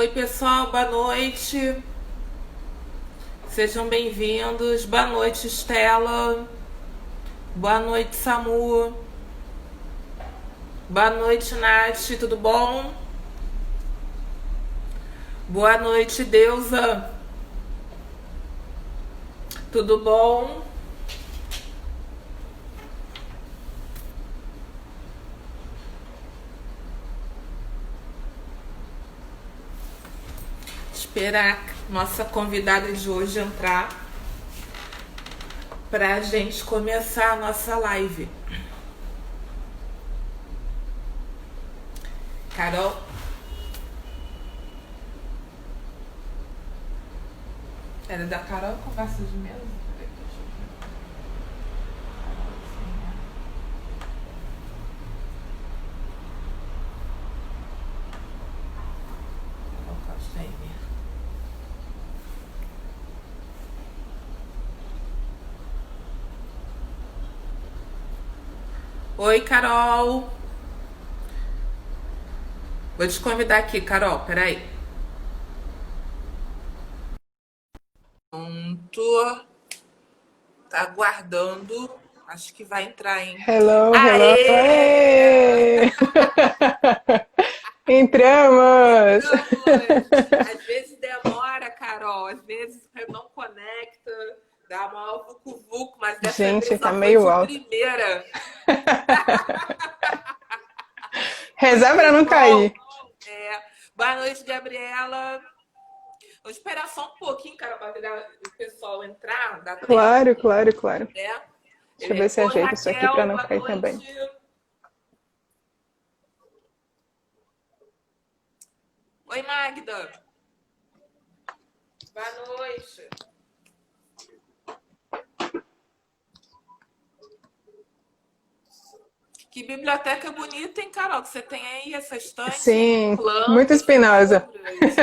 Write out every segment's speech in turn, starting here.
Oi, pessoal, boa noite. Sejam bem-vindos. Boa noite, Estela. Boa noite, Samu. Boa noite, Nath. Tudo bom? Boa noite, Deusa. Tudo bom? Esperar nossa convidada de hoje entrar para a gente começar a nossa live. Carol? Era da Carol conversa de mesa? Oi, Carol. Vou te convidar aqui, Carol. Peraí. Pronto. Tá aguardando. Acho que vai entrar, hein? Hello, hello. Aê! Aê! Entramos! Entramos! Às vezes demora, Carol. Às vezes não conecta. Dá uma vucu-vucu, mas dessa Gente, vez tá só foi meio de alto. primeira. Rezar pra Muito não bom. cair. Boa noite, Gabriela. Vou esperar só um pouquinho, cara, para o pessoal entrar, dá tempo, Claro, claro, claro. né? Deixa eu ver se Oi, ajeito isso aqui pra Raquel, não boa cair também. noite. Oi, Magda. Boa noite. Que biblioteca bonita, hein, Carol? Que você tem aí essa estante, hein? Sim, muito Plantas, espinosa. flores.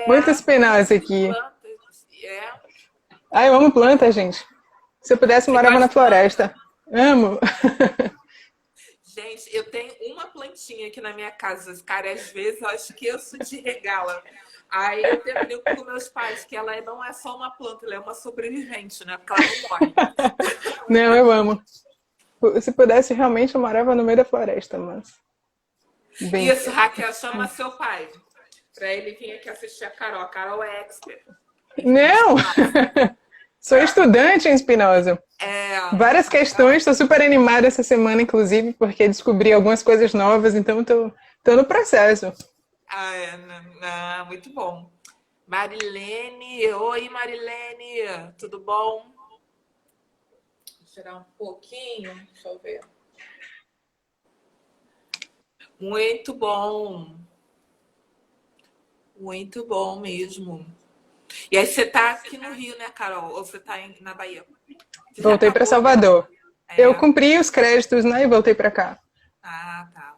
Muito espinosa Flores e aqui. plantas. Ai, eu amo planta, gente. Se eu pudesse, eu Você morava gosta na de planta? floresta. Amo. Gente, eu tenho uma plantinha aqui na minha casa. Cara, às vezes eu esqueço de regá-la. Aí eu até brinco com meus pais que ela não é só uma planta, ela é uma sobrevivente, né? Porque ela não morre. Não, eu amo. Se pudesse, realmente, eu morava no meio da floresta, mas... Bem, Isso, Raquel, chama seu pai. Pra ele vir aqui assistir a Carol. A Carol é expert em não! espinafre. Sou estudante em Espinosa. É, Várias questões, estou super animada essa semana, inclusive, porque descobri algumas coisas novas, então estou no processo. não, muito bom. Marilene, oi Marilene, tudo bom? Vou tirar um pouquinho, deixa eu ver. Muito bom mesmo. E aí você tá aqui no Rio, né, Carol? Ou você tá na Bahia? Você já Voltei para acabou já? Salvador. Eu É. cumpri os créditos, né, e voltei para cá. Ah, tá.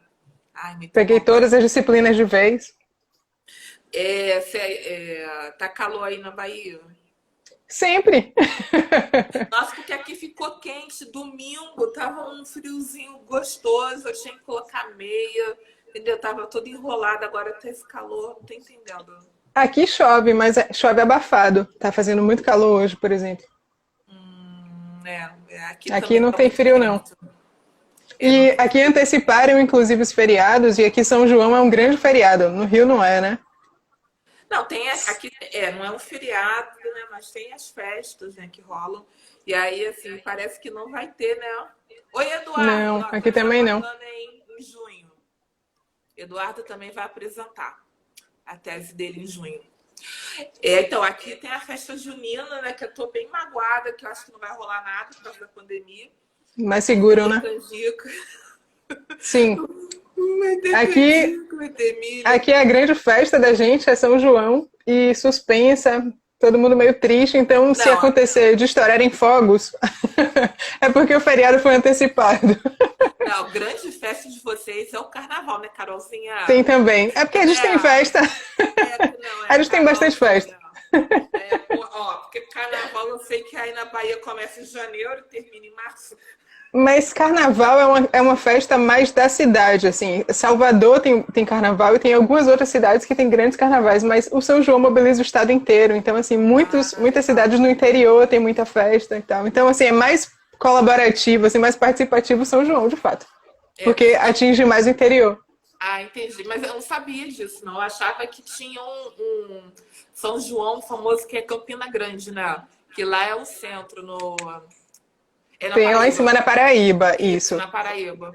Ai, muito Peguei bom. todas as disciplinas de vez. Tá calor aí na Bahia? Sempre. Nossa, porque aqui ficou quente. Domingo tava um friozinho gostoso. Eu tinha que colocar meia, entendeu? Tava toda enrolada. Agora tá esse calor, não tô entendendo. Aqui chove, mas chove abafado. Tá fazendo muito calor hoje, por exemplo. Aqui Aqui também não tá tem muito frio, não. vento. Não E tem aqui frio. anteciparam, inclusive, os feriados, e aqui São João é um grande feriado. No Rio não é, né? Não, tem aqui, não é um feriado, né? Mas tem as festas, né, que rolam. E aí, assim, parece que não vai ter, né? Oi, Eduardo, Não, ó, tô aqui te também não. aguardando em junho. Eduardo também vai apresentar a tese dele em junho. Então, aqui tem a festa junina, né? Que eu tô bem magoada, que eu acho que não vai rolar nada por causa da pandemia. Mas Vai ter seguram, né? muita canjica, Sim. vai ter Aqui, canjica, vai ter milho. aqui a grande festa da gente é São João e suspensa, todo mundo meio triste. Então, se Não, acontecer de estourarem fogos, é porque o feriado foi antecipado. não, grande festa de vocês é o carnaval, né, Carolzinha? Tem também. É porque a gente tem É, festa. não, A é gente tem bastante festa. Carolzinha. Porque carnaval eu sei que aí na Bahia começa em janeiro e termina em março. Mas carnaval é uma festa mais da cidade, assim. Salvador tem carnaval e tem algumas outras cidades que têm grandes carnavais, mas o São João mobiliza o estado inteiro. Então, assim, muitas cidades no interior tem muita festa e tal. Então, assim, é mais colaborativo, assim, mais participativo o São João, de fato. Porque atinge mais o interior. Ah, entendi. Mas eu não sabia disso, não. Eu achava que tinha um São João famoso que é Campina Grande, né? Que lá é o centro, É na Tem lá em Paraíba. cima na Paraíba, isso. Na Paraíba.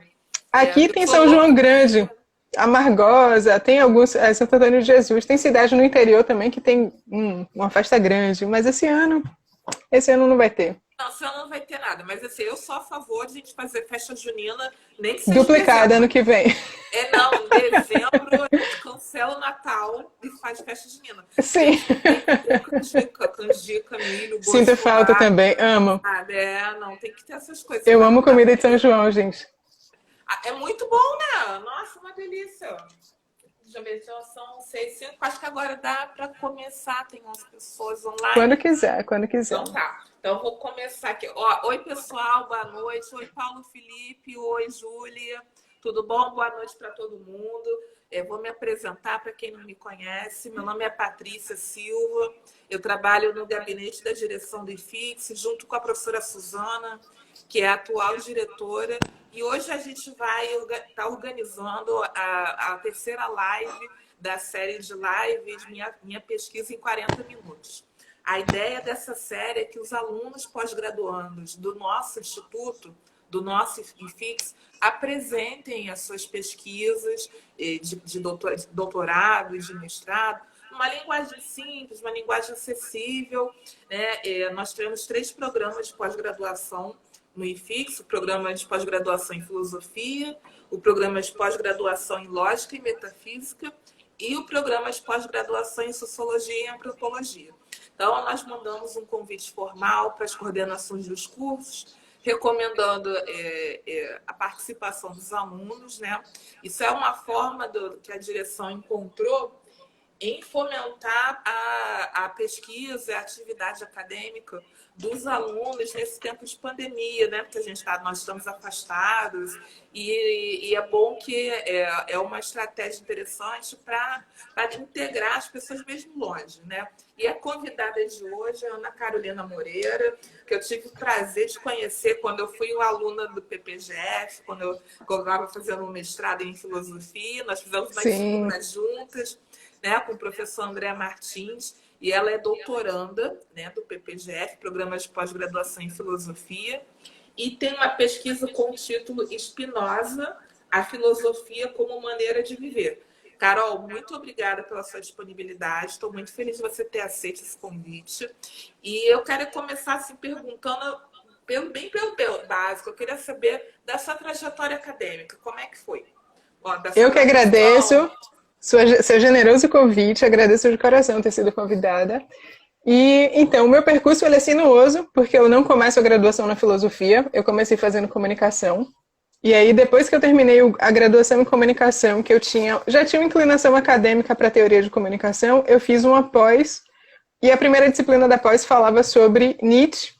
Aqui tem São João Grande, Amargosa, tem alguns, Santo Antônio de Jesus, tem cidade no interior também que tem uma festa grande, mas esse ano não vai ter. Não, esse ano não vai ter nada, mas assim, eu sou a favor de a gente fazer festa junina, nem que seja Duplicada ano que vem. Não, em dezembro a gente cancela o Natal e faz festa junina. Sim. Tem que ter canjica, milho, bolo. Sinto falta também, amo. Não, tem que ter essas coisas. Eu amo comida de São João, gente. É muito bom, né? Nossa, uma delícia. Deixa eu ver, já são 6, 5. Acho que agora dá para começar. Tem 11 pessoas online. Quando quiser. Então tá. Então eu vou começar aqui. Oi, pessoal, boa noite. Oi, Paulo Felipe. Oi, Júlia. Tudo bom? Boa noite para todo mundo. Vou me apresentar para quem não me conhece. Meu nome é Patrícia Silva. Eu trabalho no gabinete da direção do IFIX, junto com a professora Suzana, que é a atual diretora. E hoje a gente vai estar organizando a terceira live da série de lives Minha Pesquisa em 40 Minutos. A ideia dessa série é que os alunos pós-graduandos do nosso instituto, do nosso IFIX, apresentem as suas pesquisas de doutorado e de mestrado, uma linguagem simples, uma linguagem acessível, né? Nós temos 3 programas de pós-graduação no IFIX, o programa de pós-graduação em filosofia, o programa de pós-graduação em lógica e metafísica e o programa de pós-graduação em sociologia e antropologia. Então, nós mandamos um convite formal para as coordenações dos cursos, recomendando a participação dos alunos, né? Isso é uma forma que a direção encontrou em fomentar a pesquisa e a atividade acadêmica dos alunos nesse tempo de pandemia, né? Porque nós estamos afastados e é bom que é uma estratégia interessante para integrar as pessoas mesmo longe, né? E a convidada de hoje é a Ana Carolina Moreira, que eu tive o prazer de conhecer quando eu fui uma aluna do PPGF, quando eu estava fazendo um mestrado em filosofia, nós fizemos umas disciplinas juntas, né, com o professor André Martins, e ela é doutoranda, né, do PPGF, Programa de Pós-Graduação em Filosofia, e tem uma pesquisa com o título Spinoza, a filosofia como maneira de viver. Carol, muito obrigada pela sua disponibilidade, estou muito feliz de você ter aceito esse convite, e eu quero começar assim, perguntando bem pelo básico, eu queria saber da sua trajetória acadêmica, como é que foi? Eu que agradeço seu generoso convite, agradeço de coração ter sido convidada. E então, o meu percurso é sinuoso, porque eu não começo a graduação na filosofia, eu comecei fazendo comunicação. E aí, depois que eu terminei a graduação em comunicação, que já tinha uma inclinação acadêmica para a teoria de comunicação, eu fiz uma pós, e a primeira disciplina da pós falava sobre Nietzsche.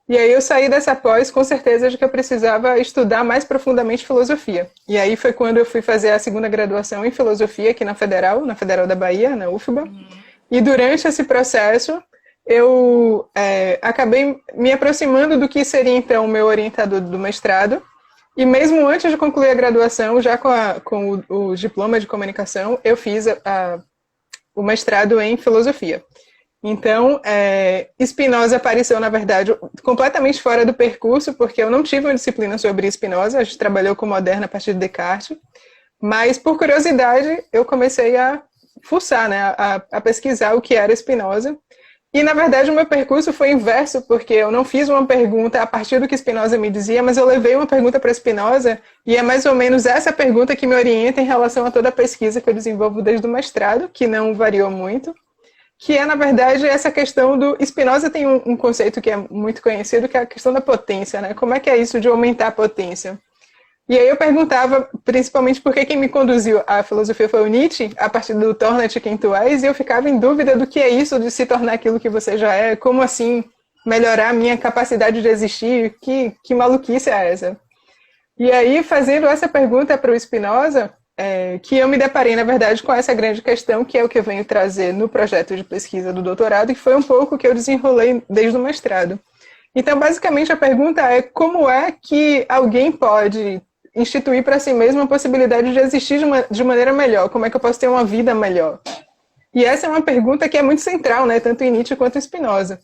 E aí eu saí dessa pós com certeza de que eu precisava estudar mais profundamente filosofia. E aí foi quando eu fui fazer a segunda graduação em filosofia aqui na Federal da Bahia, na UFBA. E durante esse processo eu acabei me aproximando do que seria então o meu orientador do mestrado. E mesmo antes de concluir a graduação, já com o diploma de comunicação, eu fiz o mestrado em filosofia. Então, Spinoza apareceu, na verdade, completamente fora do percurso, porque eu não tive uma disciplina sobre Spinoza, a gente trabalhou com Moderna a partir de Descartes, mas, por curiosidade, eu comecei a fuçar, né, a pesquisar o que era Spinoza, e, na verdade, o meu percurso foi inverso, porque eu não fiz uma pergunta a partir do que Spinoza me dizia, mas eu levei uma pergunta para Spinoza, e é mais ou menos essa pergunta que me orienta em relação a toda a pesquisa que eu desenvolvo desde o mestrado, que não variou muito, que é, na verdade, essa questão do... Spinoza tem um conceito que é muito conhecido, que é a questão da potência, né? Como é que é isso de aumentar a potência? E aí eu perguntava, principalmente, por que quem me conduziu à filosofia foi o Nietzsche, a partir do Torna-te quem tu és, e eu ficava em dúvida do que é isso de se tornar aquilo que você já é, como assim melhorar a minha capacidade de existir? Que maluquice é essa? E aí, fazendo essa pergunta para o Spinoza, que eu me deparei, na verdade, com essa grande questão, que é o que eu venho trazer no projeto de pesquisa do doutorado, e foi um pouco que eu desenrolei desde o mestrado. Então, basicamente, a pergunta é como é que alguém pode instituir para si mesmo a possibilidade de existir de maneira melhor? Como é que eu posso ter uma vida melhor? E essa é uma pergunta que é muito central, né, tanto em Nietzsche quanto em Spinoza.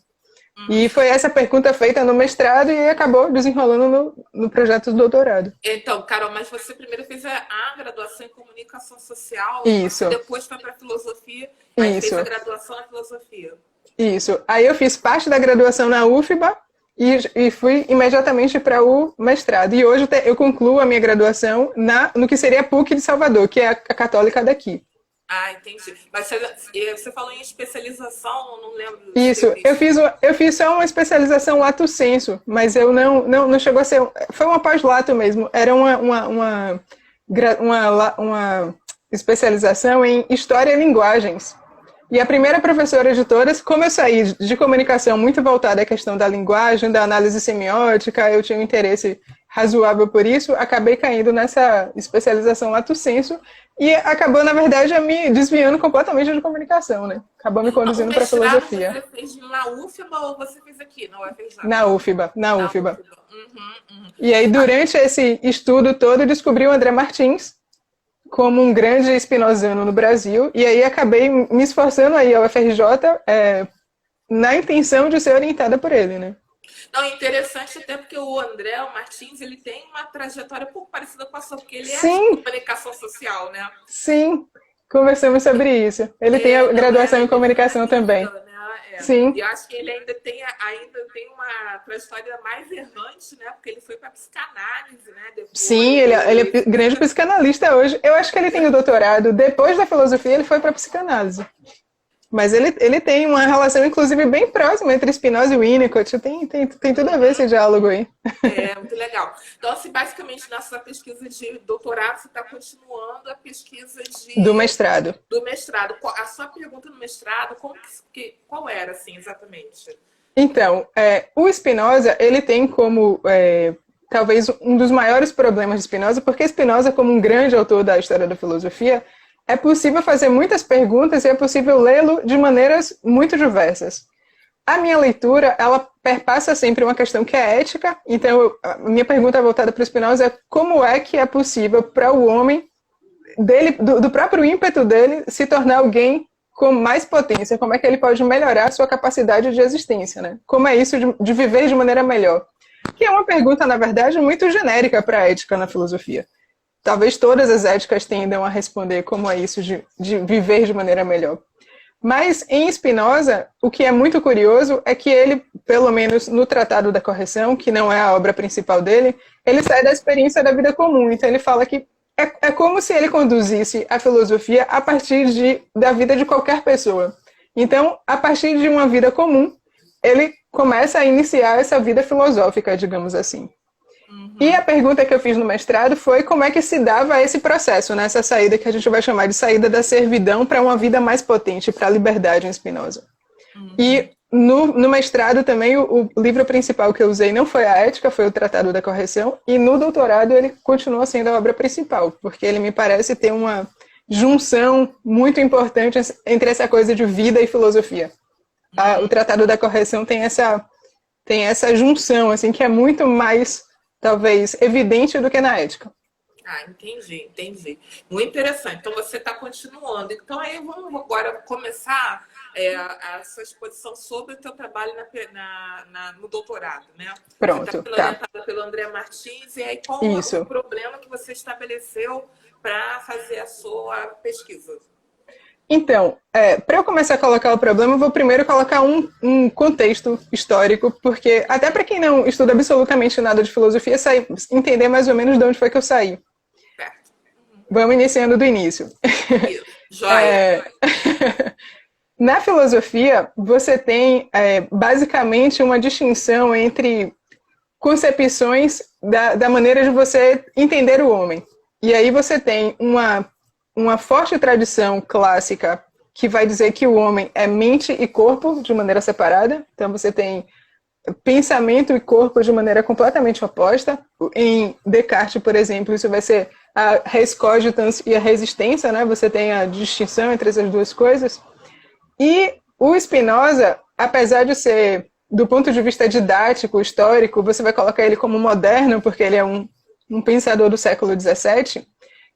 E foi essa pergunta feita no mestrado e acabou desenrolando no projeto do doutorado. Então, Carol, mas você primeiro fez a graduação em comunicação social, Isso. Depois foi para filosofia, aí Isso. fez a graduação na filosofia. Isso. Aí eu fiz parte da graduação na UFBA e fui imediatamente para o mestrado. E hoje eu concluo a minha graduação no que seria a PUC de Salvador, que é a católica daqui. Ah, entendi. Mas você falou em especialização, não lembro. Isso, eu fiz só uma especialização lato sensu, mas eu não chegou a ser. Foi uma pós-lato mesmo. Era uma especialização em História e Linguagens. E a primeira professora de todas, como eu saí de comunicação muito voltada à questão da linguagem, da análise semiótica, eu tinha um interesse razoável por isso, acabei caindo nessa especialização lato sensu e acabou, na verdade, me desviando completamente de comunicação, né? Acabou me conduzindo para a filosofia. Você fez na UFBA ou você fez aqui, na UFJ? Na UFBA. E aí, durante esse estudo todo, eu descobri o André Martins como um grande spinozano no Brasil, e aí acabei me esforçando aí ao UFRJ na intenção de ser orientada por ele, né? Não, é interessante até porque o André Martins, ele tem uma trajetória um pouco parecida com a sua, porque ele é de comunicação social, né? Sim, conversamos sobre isso. Ele tem a graduação em comunicação também. Né? Sim. E eu acho que ele ainda tem uma trajetória mais errante, né? Porque ele foi para psicanálise, né? Depois, sim, ele é grande psicanalista hoje. Eu acho que ele tem o doutorado. Depois da filosofia, ele foi para psicanálise. Mas ele tem uma relação, inclusive, bem próxima entre Spinoza e Winnicott. Tem tudo a ver esse diálogo aí. Muito legal. Então, assim, basicamente, na sua pesquisa de doutorado, você está continuando a pesquisa do mestrado. Do mestrado. A sua pergunta no mestrado, qual era, assim, exatamente? Então, o Spinoza, ele tem como, talvez, um dos maiores problemas de Spinoza, porque Spinoza, como um grande autor da história da filosofia, é possível fazer muitas perguntas e é possível lê-lo de maneiras muito diversas. A minha leitura, ela perpassa sempre uma questão que é ética, então a minha pergunta voltada para o Spinoza é como é que é possível para o homem, do próprio ímpeto dele, se tornar alguém com mais potência, como é que ele pode melhorar a sua capacidade de existência, né? Como é isso de viver de maneira melhor? Que é uma pergunta, na verdade, muito genérica para a ética na filosofia. Talvez todas as éticas tendam a responder como é isso de viver de maneira melhor. Mas em Spinoza, o que é muito curioso é que ele, pelo menos no Tratado da Correção, que não é a obra principal dele, ele sai da experiência da vida comum. Então ele fala que é como se ele conduzisse a filosofia a partir da vida de qualquer pessoa. Então, a partir de uma vida comum, ele começa a iniciar essa vida filosófica, digamos assim. E a pergunta que eu fiz no mestrado foi como é que se dava esse processo, né? Essa saída que a gente vai chamar de saída da servidão para uma vida mais potente, para a liberdade em Spinoza. E no mestrado também, o livro principal que eu usei não foi a Ética, foi o Tratado da Correção, e no doutorado ele continua sendo a obra principal, porque ele me parece ter uma junção muito importante entre essa coisa de vida e filosofia. O Tratado da Correção tem essa junção, assim, que é muito mais, talvez, evidente do que na Ética. Entendi. Muito interessante. Então, você está continuando. Então, aí vamos agora começar a sua exposição sobre o teu trabalho no doutorado, né? Pronto, você está orientada pelo André Martins. E aí, qual é o problema que você estabeleceu para fazer a sua pesquisa? Então, para eu começar a colocar o problema, eu vou primeiro colocar um contexto histórico, porque até para quem não estuda absolutamente nada de filosofia, entender mais ou menos de onde foi que eu saí. Vamos iniciando do início. Isso. Joia. Na filosofia, você tem basicamente uma distinção entre concepções da maneira de você entender o homem. E aí você tem uma forte tradição clássica que vai dizer que o homem é mente e corpo de maneira separada. Então você tem pensamento e corpo de maneira completamente oposta. Em Descartes, por exemplo, isso vai ser a res cogitans e a resistência, né? Você tem a distinção entre essas duas coisas. E o Spinoza, apesar de ser, do ponto de vista didático, histórico, você vai colocar ele como moderno, porque ele é um pensador do século XVII,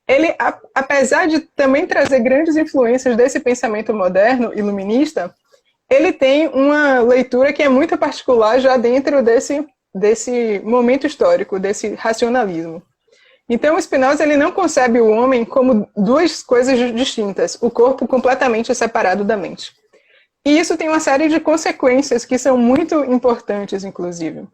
ele, apesar de também trazer grandes influências desse pensamento moderno, iluminista, ele tem uma leitura que é muito particular já dentro desse momento histórico, desse racionalismo. Então, o Spinoza ele não concebe o homem como duas coisas distintas, o corpo completamente separado da mente. E isso tem uma série de consequências que são muito importantes, inclusive.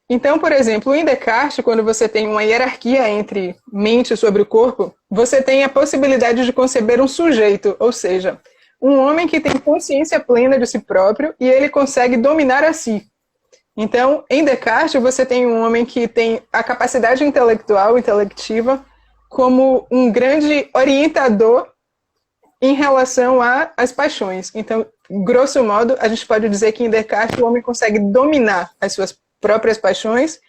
Então, por exemplo, em Descartes, quando você tem uma hierarquia entre mente sobre o corpo, você tem a possibilidade de conceber um sujeito, ou seja, um homem que tem consciência plena de si próprio e ele consegue dominar a si. Então, em Descartes, você tem um homem que tem a capacidade intelectual, intelectiva, como um grande orientador em relação às paixões. Então, grosso modo, a gente pode dizer que em Descartes o homem consegue dominar as suas próprias paixões,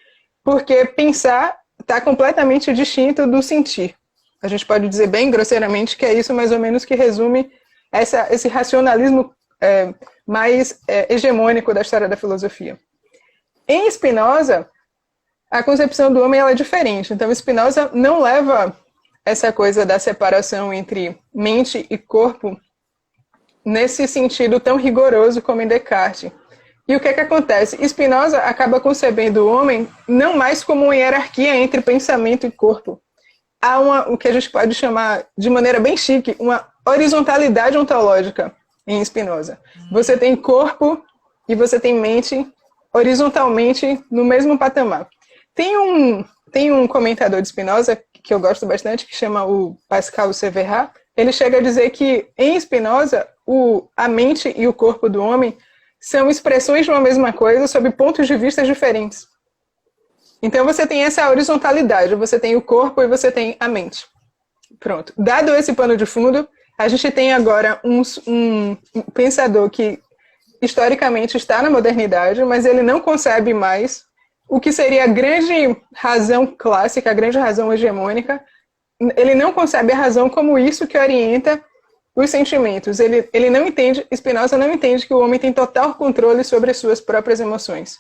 porque pensar está completamente distinto do sentir. A gente pode dizer bem grosseiramente que é isso mais ou menos que resume esse racionalismo mais hegemônico da história da filosofia. Em Spinoza, a concepção do homem ela é diferente. Então, Spinoza não leva essa coisa da separação entre mente e corpo nesse sentido tão rigoroso como em Descartes. E o que é que acontece? Spinoza acaba concebendo o homem não mais como uma hierarquia entre pensamento e corpo. Há o que a gente pode chamar, de maneira bem chique, uma horizontalidade ontológica em Spinoza. Você tem corpo e você tem mente horizontalmente no mesmo patamar. Tem um comentador de Spinoza, que eu gosto bastante, que chama o Pascal Sévérin. Ele chega a dizer que, em Spinoza, a mente e o corpo do homem são expressões de uma mesma coisa sob pontos de vista diferentes. Então você tem essa horizontalidade, você tem o corpo e você tem a mente. Pronto. Dado esse pano de fundo, a gente tem agora um pensador que historicamente está na modernidade, mas ele não concebe mais o que seria a grande razão clássica, a grande razão hegemônica. Ele não concebe a razão como isso que orienta os sentimentos. Ele não entende, Spinoza não entende que o homem tem total controle sobre as suas próprias emoções.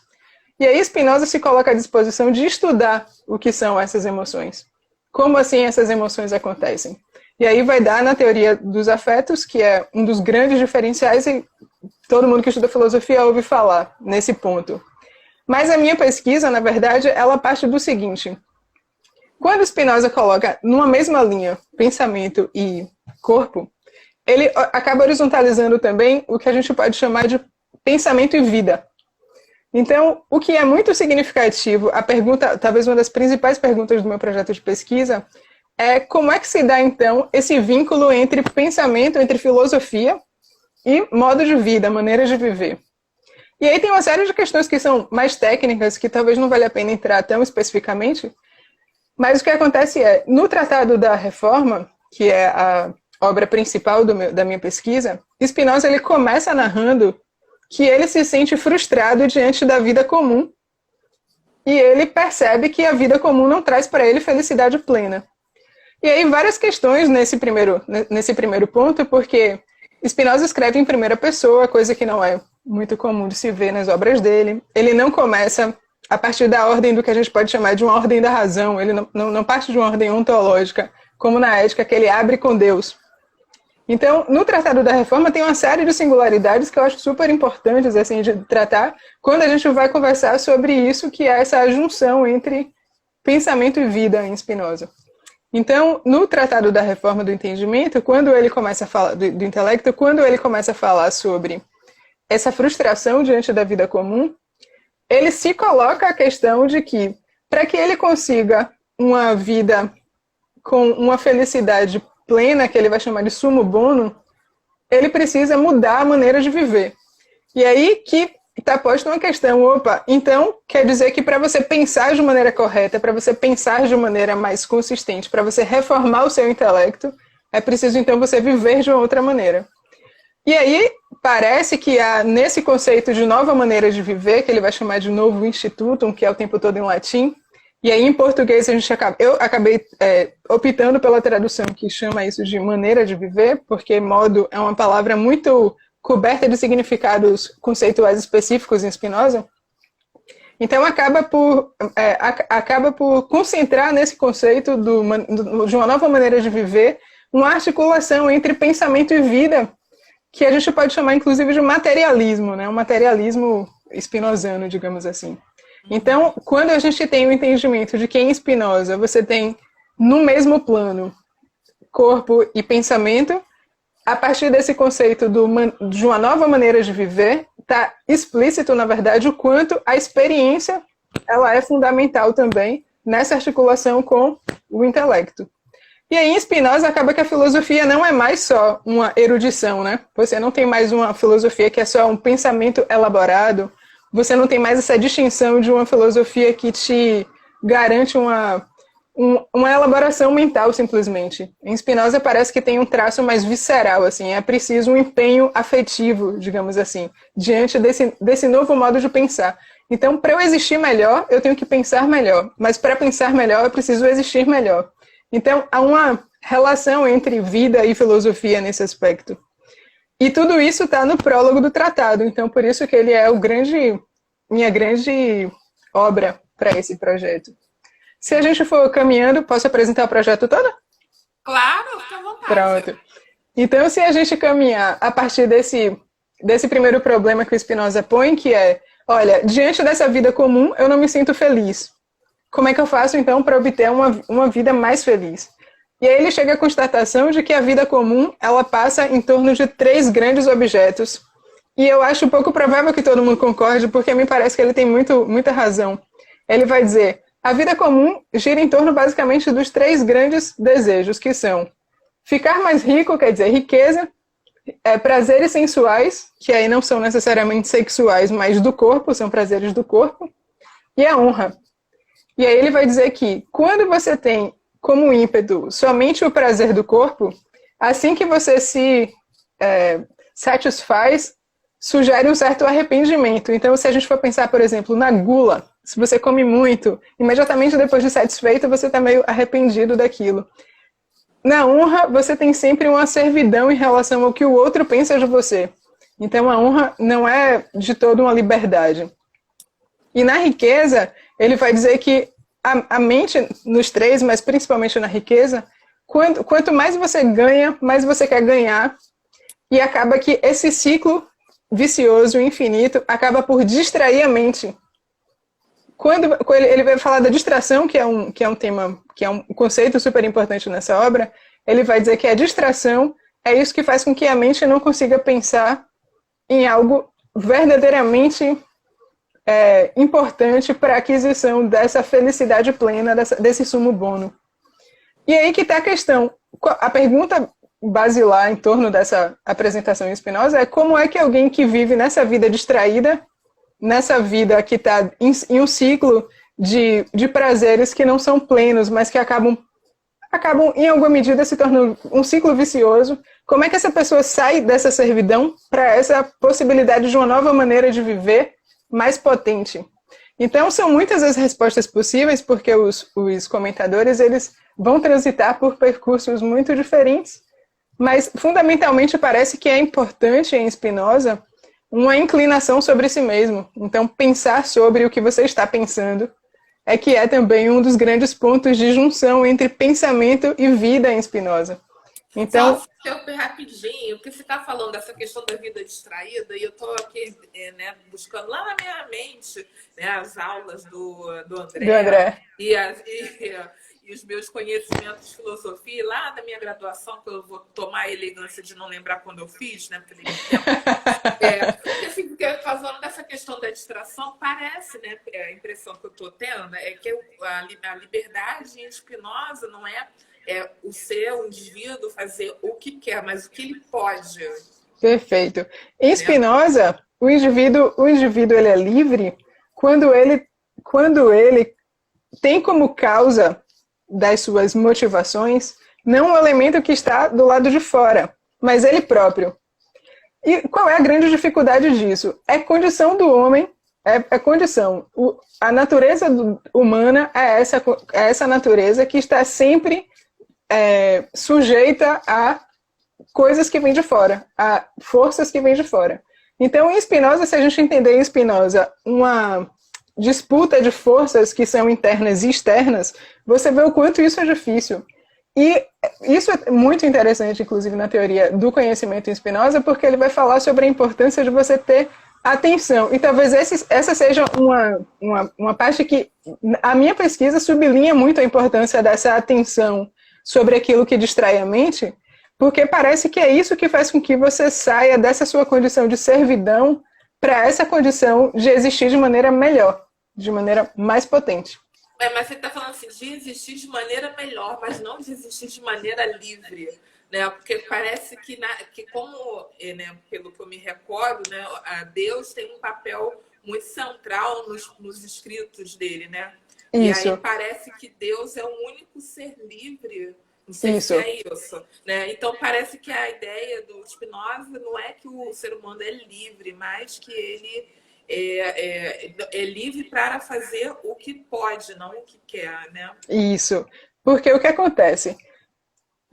E aí Spinoza se coloca à disposição de estudar o que são essas emoções. Como assim essas emoções acontecem? E aí vai dar na teoria dos afetos, que é um dos grandes diferenciais, e todo mundo que estuda filosofia ouve falar nesse ponto. Mas a minha pesquisa, na verdade, ela parte do seguinte. Quando Spinoza coloca numa mesma linha pensamento e corpo, ele acaba horizontalizando também o que a gente pode chamar de pensamento e vida. Então, o que é muito significativo, a pergunta, talvez uma das principais perguntas do meu projeto de pesquisa, é como é que se dá, então, esse vínculo entre pensamento, entre filosofia e modo de vida, maneira de viver. E aí tem uma série de questões que são mais técnicas, que talvez não valha a pena entrar tão especificamente, mas o que acontece é, no Tratado da Reforma, que é a obra principal da minha pesquisa, Spinoza ele começa narrando que ele se sente frustrado diante da vida comum e ele percebe que a vida comum não traz para ele felicidade plena. E aí várias questões nesse primeiro ponto, porque Spinoza escreve em primeira pessoa, coisa que não é muito comum de se ver nas obras dele. Ele não começa a partir da ordem do que a gente pode chamar de uma ordem da razão, ele não parte de uma ordem ontológica, como na ética, que ele abre com Deus. Então, no Tratado da Reforma tem uma série de singularidades que eu acho super importantes assim, de tratar quando a gente vai conversar sobre isso, que é essa junção entre pensamento e vida em Spinoza. Então, no Tratado da Reforma do Entendimento, quando ele começa a falar do intelecto, quando ele começa a falar sobre essa frustração diante da vida comum, ele se coloca a questão de que, para que ele consiga uma vida com uma felicidade plena, que ele vai chamar de sumo bono, ele precisa mudar a maneira de viver. E aí que está posta uma questão, então quer dizer que para você pensar de maneira correta, para você pensar de maneira mais consistente, para você reformar o seu intelecto, é preciso então você viver de uma outra maneira. E aí, parece que nesse conceito de nova maneira de viver, que ele vai chamar de novo institutum, que é o tempo todo em latim, e aí em português eu acabei optando pela tradução que chama isso de maneira de viver, porque modo é uma palavra muito coberta de significados conceituais específicos em Spinoza. Então acaba por concentrar nesse conceito de uma nova maneira de viver, uma articulação entre pensamento e vida, que a gente pode chamar, inclusive, de materialismo, né? Um materialismo spinozano, digamos assim. Então, quando a gente tem o entendimento de que em Spinoza você tem, no mesmo plano, corpo e pensamento, a partir desse conceito de uma nova maneira de viver, está explícito, na verdade, o quanto a experiência ela é fundamental também nessa articulação com o intelecto. E aí, em Spinoza, acaba que a filosofia não é mais só uma erudição, né? Você não tem mais uma filosofia que é só um pensamento elaborado, você não tem mais essa distinção de uma filosofia que te garante uma elaboração mental, simplesmente. Em Spinoza parece que tem um traço mais visceral, assim, é preciso um empenho afetivo, digamos assim, diante desse novo modo de pensar. Então, para eu existir melhor, eu tenho que pensar melhor, mas para pensar melhor, eu preciso existir melhor. Então, há uma relação entre vida e filosofia nesse aspecto. E tudo isso está no prólogo do tratado, então por isso que ele é minha grande obra para esse projeto. Se a gente for caminhando, posso apresentar o projeto todo? Claro, fica à vontade. Pronto. Então, se a gente caminhar a partir desse primeiro problema que o Spinoza põe, que é, olha, diante dessa vida comum, eu não me sinto feliz. Como é que eu faço, então, para obter uma vida mais feliz? E aí ele chega à constatação de que a vida comum, ela passa em torno de 3 grandes objetos. E eu acho pouco provável que todo mundo concorde, porque me parece que ele tem muita razão. Ele vai dizer, a vida comum gira em torno, basicamente, dos 3 grandes desejos, que são ficar mais rico, quer dizer, riqueza, prazeres sensuais, que aí não são necessariamente sexuais, mas do corpo, são prazeres do corpo, e a honra. E aí ele vai dizer que quando você tem como ímpeto somente o prazer do corpo, assim que você se satisfaz, sugere um certo arrependimento. Então, se a gente for pensar, por exemplo, na gula, se você come muito, imediatamente depois de satisfeito, você está meio arrependido daquilo. Na honra, você tem sempre uma servidão em relação ao que o outro pensa de você. Então, a honra não é de todo uma liberdade. E na riqueza, ele vai dizer que a mente nos 3, mas principalmente na riqueza, quanto mais você ganha, mais você quer ganhar, e acaba que esse ciclo vicioso, infinito, acaba por distrair a mente. Quando ele vai falar da distração, que é um tema, que é um conceito super importante nessa obra, ele vai dizer que a distração é isso que faz com que a mente não consiga pensar em algo verdadeiramente importante para a aquisição dessa felicidade plena, desse sumo bono. E aí que está a questão. A pergunta basilar em torno dessa apresentação em Spinoza é como é que alguém que vive nessa vida distraída, nessa vida que está em um ciclo de prazeres que não são plenos, mas que acabam em alguma medida se tornando um ciclo vicioso, como é que essa pessoa sai dessa servidão para essa possibilidade de uma nova maneira de viver mais potente? Então, são muitas as respostas possíveis, porque os comentadores eles vão transitar por percursos muito diferentes, mas, fundamentalmente, parece que é importante em Spinoza uma inclinação sobre si mesmo. Então, pensar sobre o que você está pensando que é também um dos grandes pontos de junção entre pensamento e vida em Spinoza. Então, só rapidinho, porque você está falando dessa questão da vida distraída, e eu estou aqui buscando lá na minha mente as aulas do André. E os meus conhecimentos de filosofia, lá da minha graduação, que eu vou tomar a elegância de não lembrar quando eu fiz, né? Porque assim, falando dessa questão da distração, parece, né? A impressão que eu estou tendo é que a liberdade em Spinoza não é o ser, o indivíduo, fazer o que quer, mas o que ele pode. Perfeito. Em Spinoza, o indivíduo ele é livre quando ele tem como causa das suas motivações não um elemento que está do lado de fora, mas ele próprio. E qual é a grande dificuldade disso? É condição do homem, é condição. A natureza humana é essa natureza que está sempre sujeita a coisas que vêm de fora, a forças que vêm de fora. Então, em Spinoza, se a gente entender em Spinoza uma disputa de forças que são internas e externas, você vê o quanto isso é difícil. E isso é muito interessante, inclusive, na teoria do conhecimento em Spinoza, porque ele vai falar sobre a importância de você ter atenção. E talvez essa seja uma parte que a minha pesquisa sublinha muito a importância dessa atenção sobre aquilo que distrai a mente, porque parece que é isso que faz com que você saia dessa sua condição de servidão para essa condição de existir de maneira melhor, de maneira mais potente. Mas você está falando assim, de existir de maneira melhor, mas não de existir de maneira livre, né? Porque parece que como, né, pelo que eu me recordo, né, Deus tem um papel muito central nos escritos dele, né? Isso. E aí parece que Deus é o único ser livre. Não sei se é isso, né? Então parece que a ideia do Spinoza não é que o ser humano é livre, mas que ele é livre para fazer o que pode, não o que quer, né? Isso. Porque o que acontece?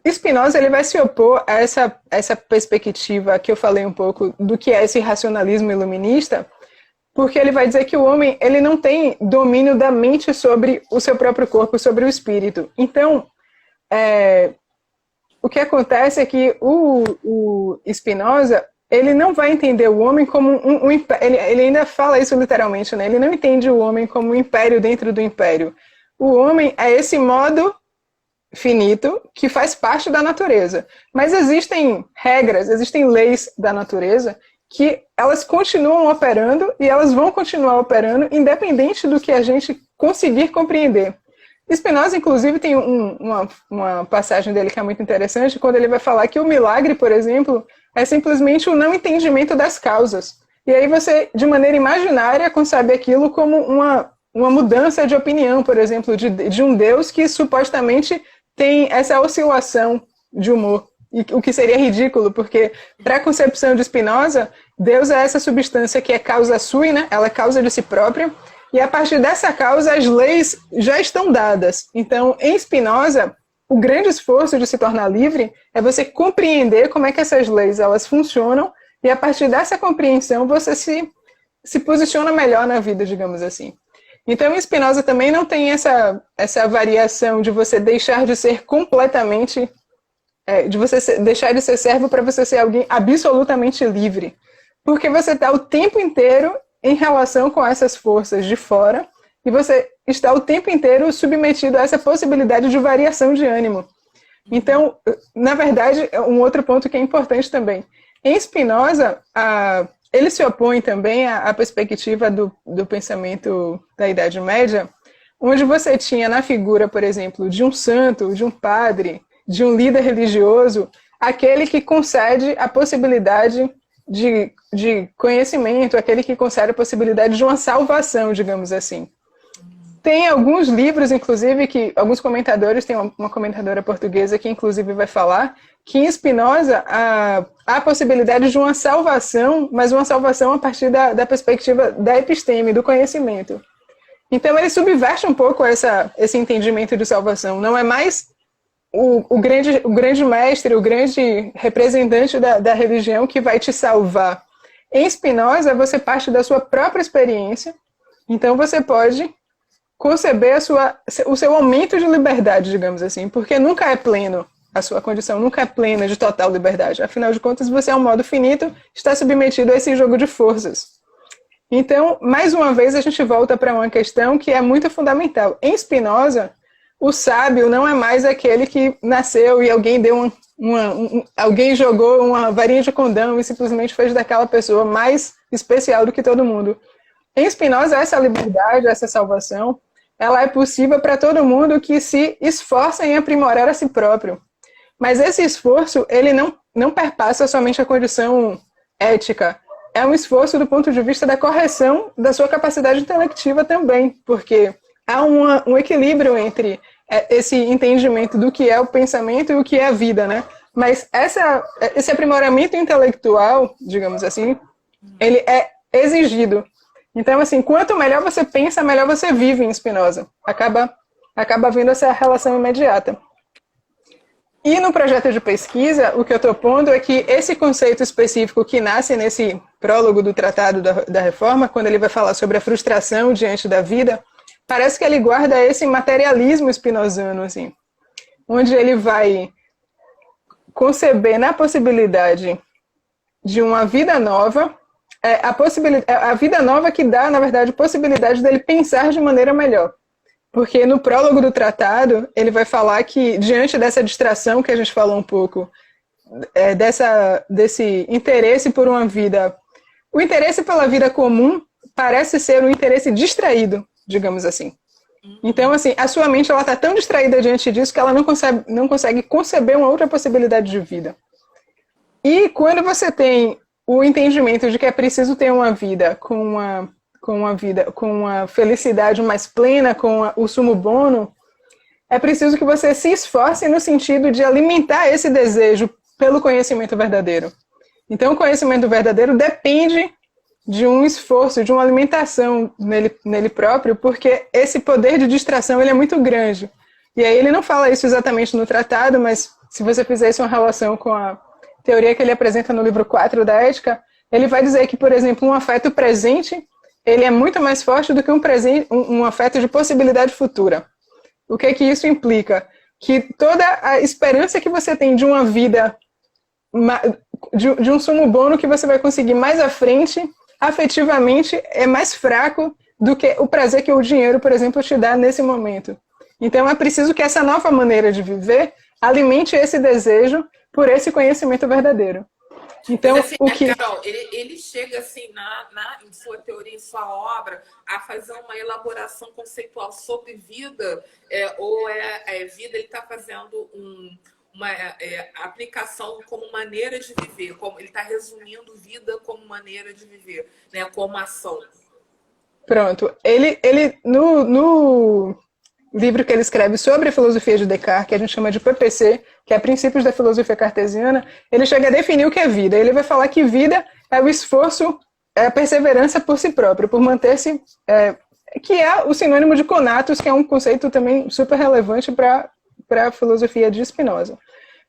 Spinoza ele vai se opor a essa perspectiva que eu falei um pouco do que é esse racionalismo iluminista, porque ele vai dizer que o homem ele não tem domínio da mente sobre o seu próprio corpo, sobre o espírito. Então, o que acontece é que o Spinoza ele não vai entender o homem como um império. Ele ainda fala isso literalmente, né? Ele não entende o homem como um império dentro do império. O homem é esse modo finito que faz parte da natureza. Mas existem regras, existem leis da natureza que elas continuam operando e elas vão continuar operando independente do que a gente conseguir compreender. Spinoza, inclusive, tem uma passagem dele que é muito interessante, quando ele vai falar que o milagre, por exemplo, é simplesmente o não entendimento das causas. E aí você, de maneira imaginária, concebe aquilo como uma mudança de opinião, por exemplo, de um Deus que supostamente tem essa oscilação de humor. E o que seria ridículo, porque para a concepção de Spinoza, Deus é essa substância que é causa sui, né? Ela é causa de si própria, e a partir dessa causa as leis já estão dadas. Então, em Spinoza, o grande esforço de se tornar livre é você compreender como é que essas leis elas funcionam, e a partir dessa compreensão você se posiciona melhor na vida, digamos assim. Então, em Spinoza também não tem essa variação de você deixar de ser completamente, de você deixar de ser servo para você ser alguém absolutamente livre. Porque você está o tempo inteiro em relação com essas forças de fora e você está o tempo inteiro submetido a essa possibilidade de variação de ânimo. Então, na verdade, um outro ponto que é importante também. Em Spinoza, ele se opõe também à perspectiva do pensamento da Idade Média, onde você tinha na figura, por exemplo, de um santo, de um padre, de um líder religioso, aquele que concede a possibilidade de conhecimento, aquele que concede a possibilidade de uma salvação, digamos assim. Tem alguns livros, inclusive, que alguns comentadores, tem uma comentadora portuguesa que inclusive vai falar que em Spinoza há a possibilidade de uma salvação, mas uma salvação a partir da perspectiva da episteme, do conhecimento. Então ele subverte um pouco esse entendimento de salvação. Não é mais o grande mestre, o grande representante da religião que vai te salvar. Em Spinoza, você parte da sua própria experiência, então você pode conceber o seu aumento de liberdade, digamos assim, porque nunca é pleno, a sua condição nunca é plena de total liberdade. Afinal de contas, você é um modo finito, está submetido a esse jogo de forças. Então, mais uma vez, a gente volta para uma questão que é muito fundamental. Em Spinoza, o sábio não é mais aquele que nasceu e alguém deu alguém jogou uma varinha de condão e simplesmente fez daquela pessoa mais especial do que todo mundo. Em Spinoza, essa liberdade, essa salvação, ela é possível para todo mundo que se esforça em aprimorar a si próprio. Mas esse esforço, ele não perpassa somente a condição ética. É um esforço do ponto de vista da correção da sua capacidade intelectiva também, porque há um equilíbrio entre esse entendimento do que é o pensamento e o que é a vida, né? Mas esse aprimoramento intelectual, digamos assim, ele é exigido. Então, assim, quanto melhor você pensa, melhor você vive em Spinoza. Acaba havendo essa relação imediata. E no projeto de pesquisa, o que eu estou pondo é que esse conceito específico que nasce nesse prólogo do Tratado da Reforma, quando ele vai falar sobre a frustração diante da vida, parece que ele guarda esse materialismo spinozano, assim, onde ele vai conceber na possibilidade de uma vida nova, a vida nova que dá, na verdade, possibilidade dele pensar de maneira melhor. Porque no prólogo do tratado, ele vai falar que, diante dessa distração que a gente falou um pouco, desse interesse por uma vida, o interesse pela vida comum parece ser um interesse distraído, digamos assim. Então, assim, a sua mente está tão distraída diante disso que ela não consegue conceber uma outra possibilidade de vida. E quando você tem o entendimento de que é preciso ter uma vida com uma felicidade mais plena, com o sumo bono, é preciso que você se esforce no sentido de alimentar esse desejo pelo conhecimento verdadeiro. Então, o conhecimento verdadeiro depende de um esforço, de uma alimentação nele próprio, porque esse poder de distração ele é muito grande. E aí ele não fala isso exatamente no tratado, mas se você fizer isso uma relação com a teoria que ele apresenta no livro 4 da Ética, ele vai dizer que, por exemplo, um afeto presente ele é muito mais forte do que um afeto de possibilidade futura. O que isso implica? Que toda a esperança que você tem de uma vida, de um sumo bono que você vai conseguir mais à frente, afetivamente, é mais fraco do que o prazer que o dinheiro, por exemplo, te dá nesse momento. Então é preciso que essa nova maneira de viver alimente esse desejo por esse conhecimento verdadeiro. Então, mas, assim, Carol, ele chega assim em sua teoria, em sua obra, a fazer uma elaboração conceitual sobre vida, ou vida, ele está fazendo uma aplicação como maneira de viver, como ele está resumindo vida como maneira de viver, né, como ação. Pronto. Ele no livro que ele escreve sobre a filosofia de Descartes, que a gente chama de PPC, que é Princípios da Filosofia Cartesiana, ele chega a definir o que é vida. Ele vai falar que vida é o esforço, é a perseverança por si próprio, por manter-se, que é o sinônimo de conatos, que é um conceito também super relevante para a filosofia de Spinoza.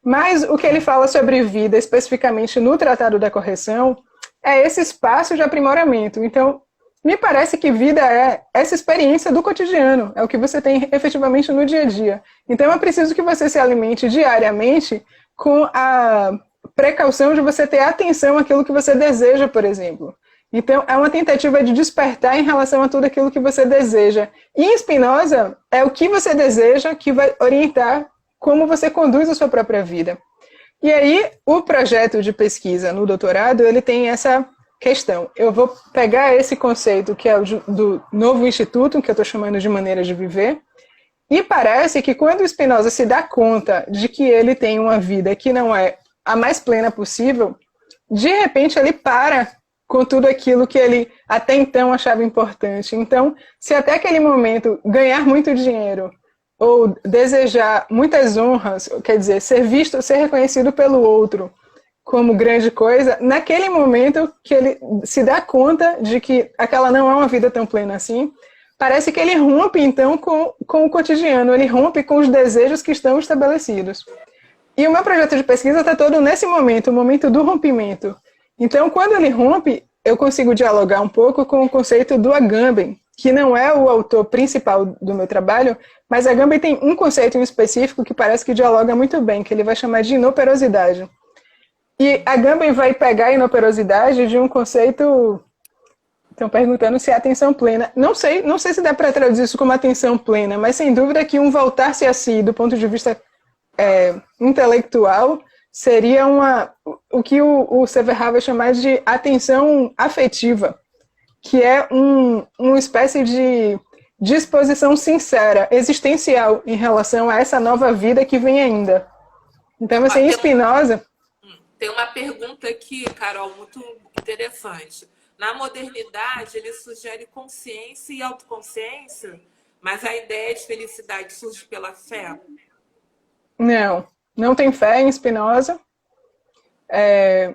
Mas o que ele fala sobre vida, especificamente no Tratado da Correção, é esse espaço de aprimoramento. Então, me parece que vida é essa experiência do cotidiano, é o que você tem efetivamente no dia a dia. Então é preciso que você se alimente diariamente com a precaução de você ter atenção àquilo que você deseja, por exemplo. Então é uma tentativa de despertar em relação a tudo aquilo que você deseja. E em Spinoza, é o que você deseja que vai orientar como você conduz a sua própria vida. E aí, o projeto de pesquisa no doutorado, ele tem essa questão. Eu vou pegar esse conceito que é o do novo instituto, que eu estou chamando de maneira de viver, e parece que quando o Spinoza se dá conta de que ele tem uma vida que não é a mais plena possível, de repente ele para com tudo aquilo que ele até então achava importante. Então, se até aquele momento ganhar muito dinheiro ou desejar muitas honras, quer dizer, ser visto, ser reconhecido pelo outro, como grande coisa, naquele momento que ele se dá conta de que aquela não é uma vida tão plena assim, parece que ele rompe, então, com o cotidiano, ele rompe com os desejos que estão estabelecidos. E o meu projeto de pesquisa está todo nesse momento, o momento do rompimento. Então, quando ele rompe, eu consigo dialogar um pouco com o conceito do Agamben, que não é o autor principal do meu trabalho, mas Agamben tem um conceito em específico que parece que dialoga muito bem, que ele vai chamar de inoperosidade. E Agamben vai pegar a inoperosidade de um conceito. Estão perguntando se é atenção plena. Não sei se dá para traduzir isso como atenção plena, mas sem dúvida que um voltar-se a si, do ponto de vista intelectual, seria o que o Severha vai chamar de atenção afetiva, que é uma espécie de disposição sincera, existencial, em relação a essa nova vida que vem ainda. Então, assim, Spinoza. Tem uma pergunta aqui, Carol, muito interessante. Na modernidade, ele sugere consciência e autoconsciência, mas a ideia de felicidade surge pela fé? Não. não tem fé em Spinoza,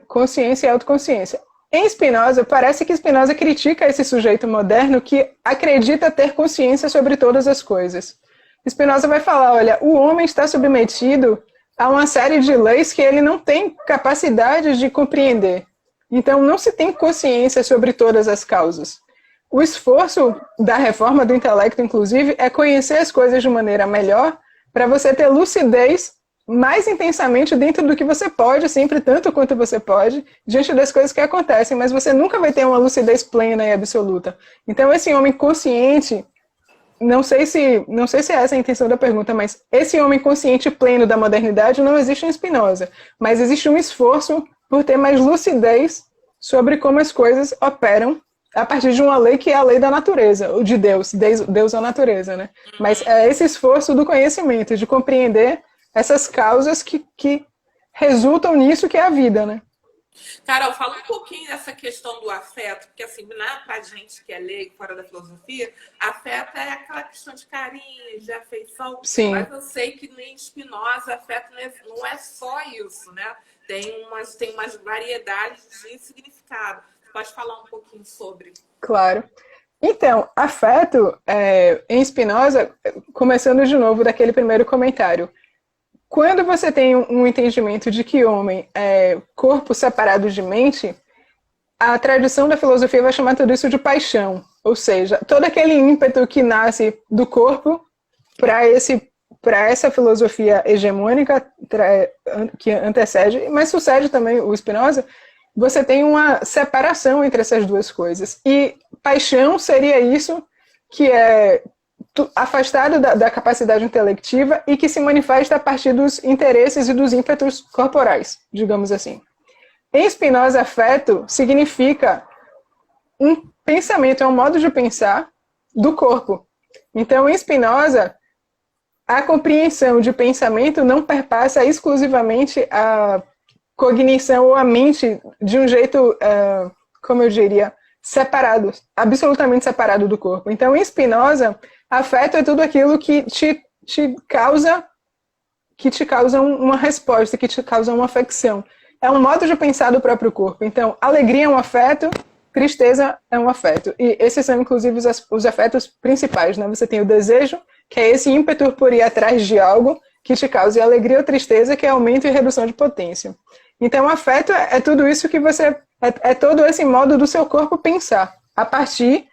consciência e autoconsciência. Em Spinoza, parece que Spinoza critica esse sujeito moderno que acredita ter consciência sobre todas as coisas. Spinoza vai falar, olha, o homem está submetido a uma série de leis que ele não tem capacidade de compreender. Então, não se tem consciência sobre todas as causas. O esforço da reforma do intelecto, inclusive, é conhecer as coisas de maneira melhor para você ter lucidez mais intensamente dentro do que você pode, sempre tanto quanto você pode, diante das coisas que acontecem, mas você nunca vai ter uma lucidez plena e absoluta. Então, esse homem consciente, não sei se é essa a intenção da pergunta, mas esse homem consciente pleno da modernidade não existe em Spinoza, mas existe um esforço por ter mais lucidez sobre como as coisas operam a partir de uma lei que é a lei da natureza, ou de Deus é a natureza, né? Mas é esse esforço do conhecimento, de compreender essas causas que resultam nisso que é a vida, né? Carol, fala um pouquinho dessa questão do afeto, porque assim, pra gente que é leigo fora da filosofia, afeto é aquela questão de carinho, de afeição. Sim. Mas eu sei que em Spinoza, afeto não é só isso, né? Tem umas variedades de significado. Você pode falar um pouquinho sobre? Claro. Então, afeto, em Spinoza, começando de novo daquele primeiro comentário, quando você tem um entendimento de que homem é corpo separado de mente, a tradição da filosofia vai chamar tudo isso de paixão. Ou seja, todo aquele ímpeto que nasce do corpo para essa filosofia hegemônica que antecede, mas sucede também o Spinoza, você tem uma separação entre essas duas coisas. E paixão seria isso que é afastado da capacidade intelectiva e que se manifesta a partir dos interesses e dos ímpetos corporais, digamos assim. Em Spinoza, afeto significa um pensamento, é um modo de pensar do corpo. Então, em Spinoza, a compreensão de pensamento não perpassa exclusivamente a cognição ou a mente de um jeito, como eu diria, separado, absolutamente separado do corpo. Então, em Spinoza, afeto é tudo aquilo que te causa uma resposta, que te causa uma afecção. É um modo de pensar do próprio corpo. Então, alegria é um afeto, tristeza é um afeto. E esses são, inclusive, os afetos principais, né? Você tem o desejo, que é esse ímpeto por ir atrás de algo que te cause alegria ou tristeza, que é aumento e redução de potência. Então, afeto é tudo isso que você... É todo esse modo do seu corpo pensar, a partir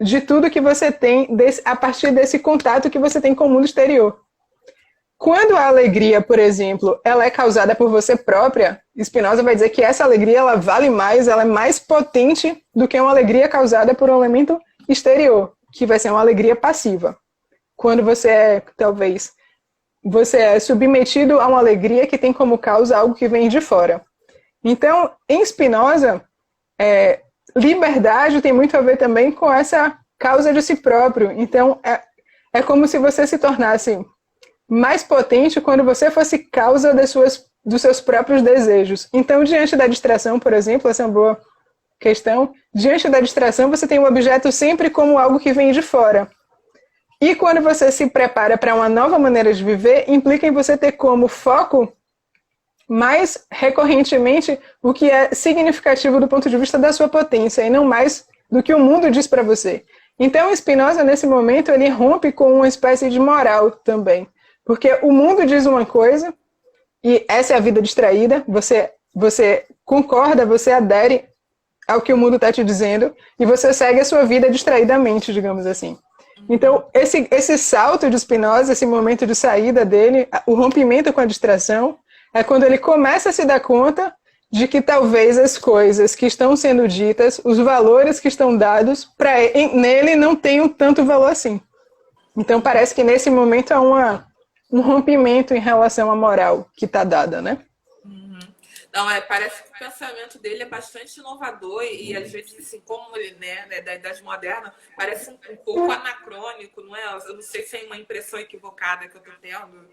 de tudo que você tem, a partir desse contato que você tem com o mundo exterior. Quando a alegria, por exemplo, ela é causada por você própria, Spinoza vai dizer que essa alegria ela vale mais, ela é mais potente do que uma alegria causada por um elemento exterior, que vai ser uma alegria passiva. Quando você é submetido a uma alegria que tem como causa algo que vem de fora. Então, em Spinoza, liberdade tem muito a ver também com essa causa de si próprio. Então, é como se você se tornasse mais potente quando você fosse causa dos seus próprios desejos. Então, diante da distração, por exemplo, essa é uma boa questão, diante da distração você tem um objeto sempre como algo que vem de fora. E quando você se prepara para uma nova maneira de viver, implica em você ter como foco mais recorrentemente o que é significativo do ponto de vista da sua potência e não mais do que o mundo diz para você. Então, Spinoza, nesse momento, ele rompe com uma espécie de moral também. Porque o mundo diz uma coisa, e essa é a vida distraída, você concorda, você adere ao que o mundo está te dizendo, e você segue a sua vida distraidamente, digamos assim. Então, esse salto de Spinoza, esse momento de saída dele, o rompimento com a distração, é quando ele começa a se dar conta de que talvez as coisas que estão sendo ditas, os valores que estão dados, nele não tenham tanto valor assim. Então, parece que nesse momento há um rompimento em relação à moral que está dada, né? Uhum. Não, parece que o pensamento dele é bastante inovador e às vezes, assim, como ele, né, da Idade Moderna, parece um pouco anacrônico, não é? Eu não sei se é uma impressão equivocada que eu estou tendo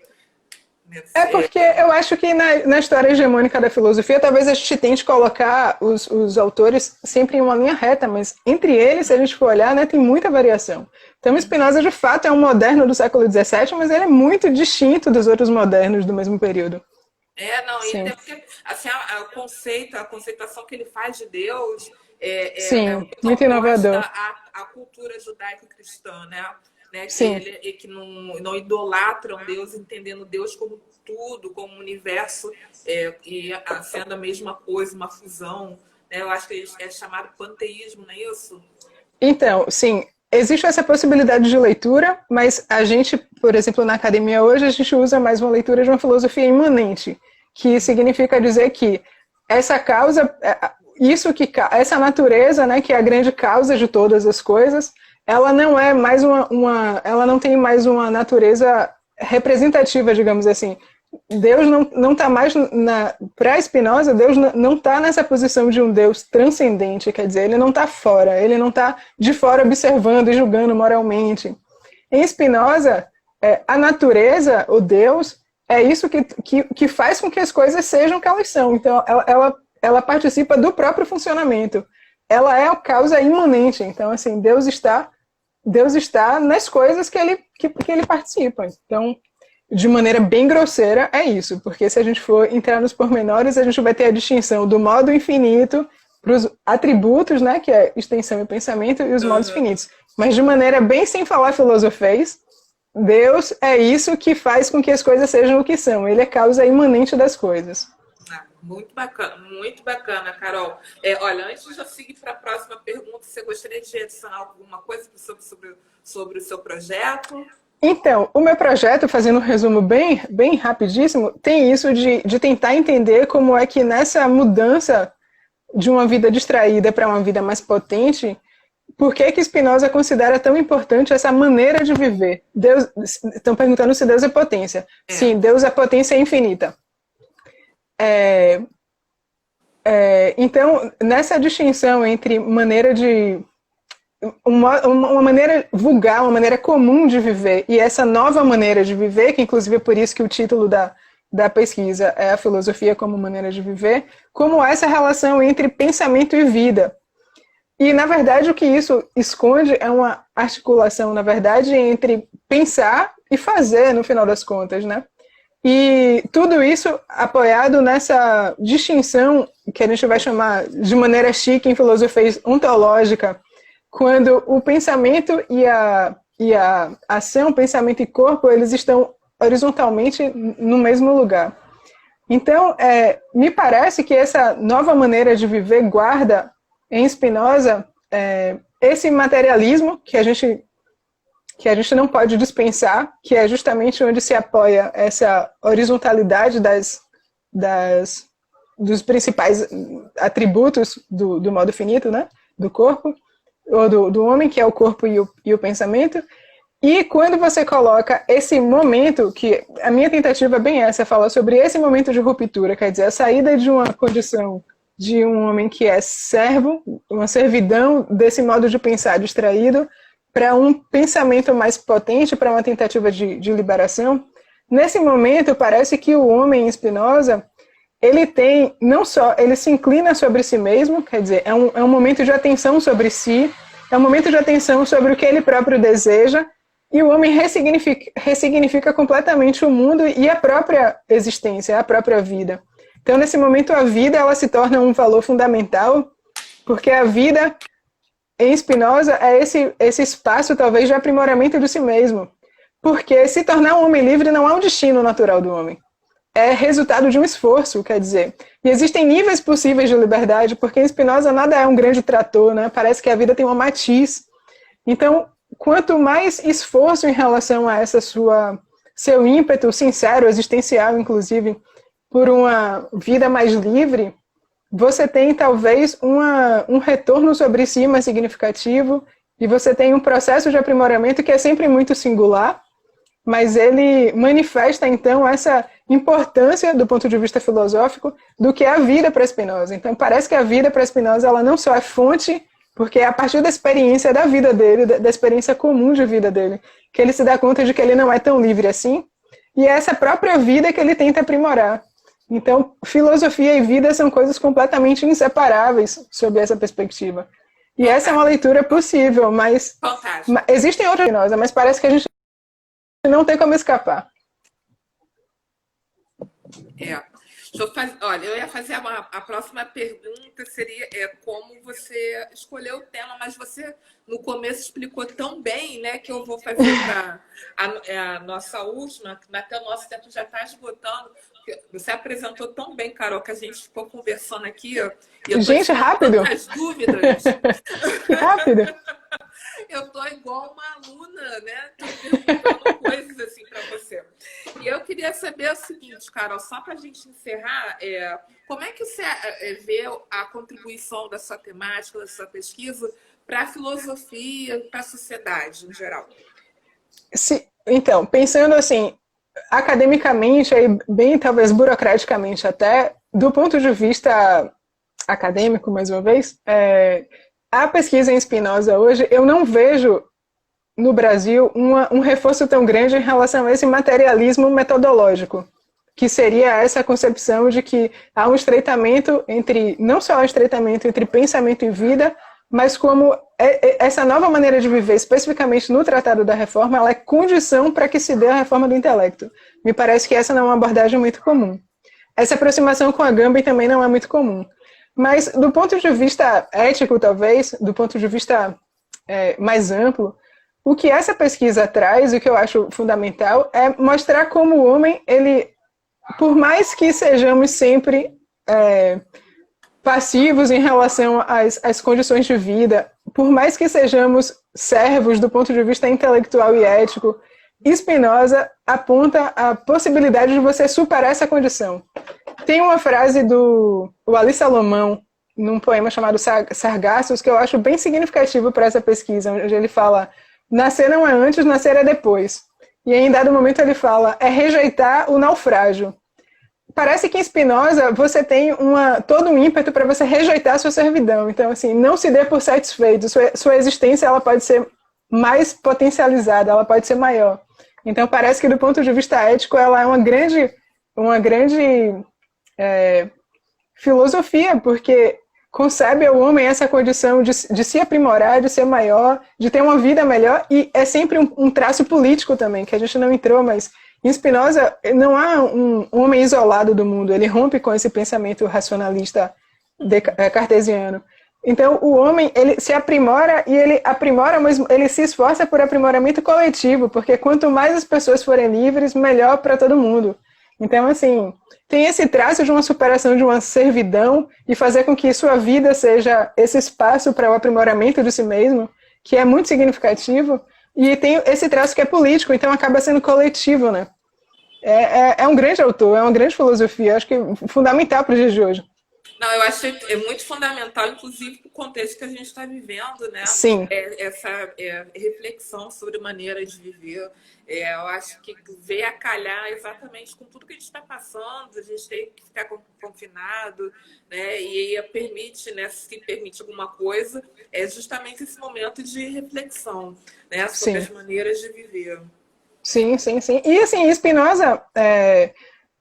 É porque eu acho que na história hegemônica da filosofia, talvez a gente tente colocar os autores sempre em uma linha reta, mas entre eles, se a gente for olhar, né, tem muita variação. Então, Spinoza, de fato, é um moderno do século XVII, mas ele é muito distinto dos outros modernos do mesmo período. Não, e Sim. até porque assim, a conceituação que ele faz de Deus Sim, muito inovador. à cultura judaico-cristã, né? Sim. Que não idolatram Deus, entendendo Deus como tudo, como um universo, e sendo a mesma coisa, uma fusão. Né? Eu acho que é chamado panteísmo, não é isso? Então, sim, existe essa possibilidade de leitura, mas a gente, por exemplo, na academia hoje, a gente usa mais uma leitura de uma filosofia imanente, que significa dizer que essa causa, essa natureza, né, que é a grande causa de todas as coisas, ela não é mais ela não tem mais uma natureza representativa, digamos assim. Deus não está mais, para Spinoza, Deus não está nessa posição de um Deus transcendente, quer dizer, ele não está fora, ele não está de fora observando e julgando moralmente. Em Spinoza, a natureza, o Deus, é isso que faz com que as coisas sejam o que elas são. Então, ela participa do próprio funcionamento. Ela é a causa imanente. Então, assim, Deus está nas coisas que ele participa. Então, de maneira bem grosseira, é isso, porque se a gente for entrar nos pormenores, a gente vai ter a distinção do modo infinito para os atributos, né, que é extensão e pensamento, e os modos finitos. Mas de maneira bem sem falar filosofês, Deus é isso que faz com que as coisas sejam o que são. Ele é causa imanente das coisas. Muito bacana, Carol. Olha, antes de eu seguir para a próxima pergunta, você gostaria de adicionar alguma coisa sobre o seu projeto? Então, o meu projeto, fazendo um resumo bem, bem rapidíssimo, tem isso de tentar entender como é que nessa mudança de uma vida distraída para uma vida mais potente, por que Spinoza considera tão importante essa maneira de viver? Estão perguntando se Deus é potência. Sim, Deus é potência infinita. Então, nessa distinção entre maneira de uma maneira vulgar, uma maneira comum de viver, e essa nova maneira de viver, que inclusive é por isso que o título da pesquisa é a filosofia como maneira de viver, como essa relação entre pensamento e vida. E, na verdade, o que isso esconde é uma articulação, na verdade, entre pensar e fazer, no final das contas, né? E tudo isso apoiado nessa distinção que a gente vai chamar de maneira chique em filosofia ontológica, quando o pensamento e a ação, pensamento e corpo, eles estão horizontalmente no mesmo lugar. Então, me parece que essa nova maneira de viver guarda em Spinoza esse materialismo que a gente não pode dispensar, que é justamente onde se apoia essa horizontalidade dos principais atributos do modo finito, né, do corpo, ou do homem, que é o corpo e o pensamento. E quando você coloca esse momento, que a minha tentativa é bem essa, falar sobre esse momento de ruptura, quer dizer, a saída de uma condição de um homem que é servo, uma servidão desse modo de pensar distraído, para um pensamento mais potente, para uma tentativa de liberação. Nesse momento, parece que o homem em Spinoza, ele tem, não só, ele se inclina sobre si mesmo, quer dizer, é um momento de atenção sobre si, é um momento de atenção sobre o que ele próprio deseja, e o homem ressignifica completamente o mundo e a própria existência, a própria vida. Então, nesse momento, a vida ela se torna um valor fundamental, porque a vida, em Spinoza, é esse espaço, talvez, de aprimoramento de si mesmo. Porque se tornar um homem livre não é um destino natural do homem. É resultado de um esforço, quer dizer. E existem níveis possíveis de liberdade, porque em Spinoza nada é um grande trator, né? Parece que a vida tem uma matiz. Então, quanto mais esforço em relação a seu ímpeto sincero, existencial, inclusive, por uma vida mais livre, você tem talvez um retorno sobre si mais significativo, e você tem um processo de aprimoramento que é sempre muito singular, mas ele manifesta, então, essa importância, do ponto de vista filosófico, do que é a vida para Spinoza. Então, parece que a vida para Spinoza ela não só é fonte, porque é a partir da experiência da vida dele, da experiência comum de vida dele, que ele se dá conta de que ele não é tão livre assim, e é essa própria vida que ele tenta aprimorar. Então, filosofia e vida são coisas completamente inseparáveis sob essa perspectiva. E essa é uma leitura possível, mas existem outras de nós, mas parece que a gente não tem como escapar. Olha, eu ia fazer a próxima pergunta, seria como você escolheu o tema, mas você no começo explicou tão bem, né, que eu vou fazer para a nossa última, até o nosso tempo já está esgotando. Você apresentou tão bem, Carol, que a gente ficou conversando aqui. E eu gente, rápido! As dúvidas. Rápido! Eu tô igual uma aluna, né? Tô perguntando coisas assim para você. E eu queria saber o seguinte, Carol, só para a gente encerrar, como é que você vê a contribuição da sua temática, da sua pesquisa para a filosofia, para a sociedade em geral? Então, pensando assim, academicamente, aí, bem talvez burocraticamente até, do ponto de vista acadêmico, mais uma vez, a pesquisa em Spinoza hoje, eu não vejo no Brasil um reforço tão grande em relação a esse materialismo metodológico, que seria essa concepção de que há um estreitamento entre, não só um estreitamento entre pensamento e vida, mas como essa nova maneira de viver, especificamente no Tratado da Reforma, ela é condição para que se dê a reforma do intelecto. Me parece que essa não é uma abordagem muito comum. Essa aproximação com a Agamben também não é muito comum. Mas, do ponto de vista ético, talvez, do ponto de vista mais amplo, o que essa pesquisa traz, o que eu acho fundamental, é mostrar como o homem, ele, por mais que sejamos sempre passivos em relação às condições de vida, por mais que sejamos servos do ponto de vista intelectual e ético, Spinoza aponta a possibilidade de você superar essa condição. Tem uma frase do Ali Salomão, num poema chamado Sargassos, que eu acho bem significativo para essa pesquisa, onde ele fala: nascer não é antes, nascer é depois. E em dado momento ele fala: é rejeitar o naufrágio. Parece que em Spinoza você tem todo um ímpeto para você rejeitar a sua servidão. Então, assim, não se dê por satisfeito. Sua existência ela pode ser mais potencializada, ela pode ser maior. Então, parece que do ponto de vista ético ela é uma grande filosofia, porque concebe ao homem essa condição de se aprimorar, de ser maior, de ter uma vida melhor, e é sempre um traço político também, que a gente não entrou, mas em Spinoza não há um homem isolado do mundo, ele rompe com esse pensamento racionalista cartesiano. Então o homem, ele se aprimora, e ele aprimora, mas ele se esforça por aprimoramento coletivo, porque quanto mais as pessoas forem livres, melhor para todo mundo. Então, assim, tem esse traço de uma superação de uma servidão e fazer com que sua vida seja esse espaço para o aprimoramento de si mesmo, que é muito significativo, e tem esse traço que é político, então acaba sendo coletivo, né? É um grande autor, é uma grande filosofia, acho que é fundamental para os dias de hoje. Não, eu acho que é muito fundamental, inclusive, para o contexto que a gente está vivendo, né? Sim. Essa reflexão sobre maneira de viver. Eu acho que veio a calhar exatamente com tudo que a gente está passando, a gente tem que ficar confinado, né? E permite, né, se permite alguma coisa, é justamente esse momento de reflexão, né, sobre as maneiras de viver. Sim, sim, sim. E assim, Spinoza,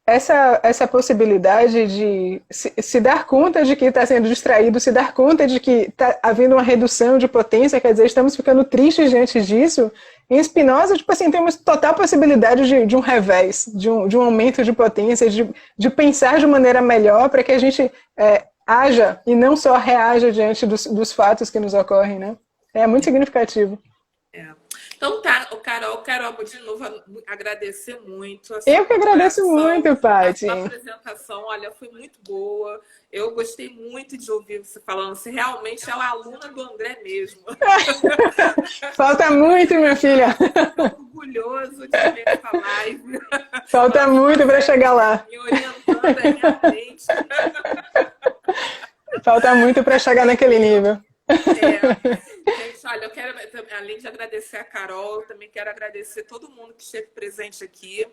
essa possibilidade de se dar conta de que está sendo distraído, se dar conta de que está havendo uma redução de potência, quer dizer, estamos ficando tristes diante disso. Em Spinoza, tipo assim, temos total possibilidade de um revés, de um aumento de potência, de pensar de maneira melhor para que a gente haja e não só reaja diante dos fatos que nos ocorrem, né? É muito significativo. Então tá, Carol, de novo agradecer muito. Eu que agradeço muito, Paty. A sua apresentação, olha, foi muito boa. Eu gostei muito de ouvir você falando. Você realmente é uma aluna do André mesmo. Falta muito, minha filha. Estou orgulhoso de ver essa live. Falta muito para chegar lá. Me orientando aí à frente. Falta muito para chegar naquele nível. Gente, olha, eu quero, além de agradecer a Carol, eu também quero agradecer todo mundo que esteve presente aqui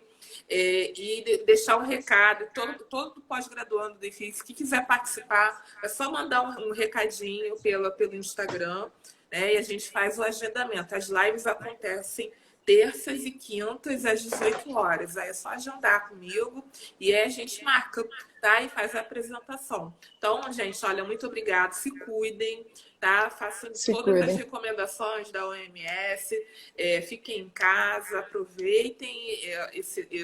e deixar um recado. Todo pós-graduando do IFIX que quiser participar, é só mandar um recadinho pelo Instagram, né, e a gente faz o agendamento. As lives acontecem terças e quintas às 18 horas. Aí é só agendar comigo e aí a gente marca, tá? E faz a apresentação. Então, gente, olha, muito obrigada. Se cuidem, tá? Façam Se todas as cuidem. recomendações da OMS. Fiquem em casa, aproveitem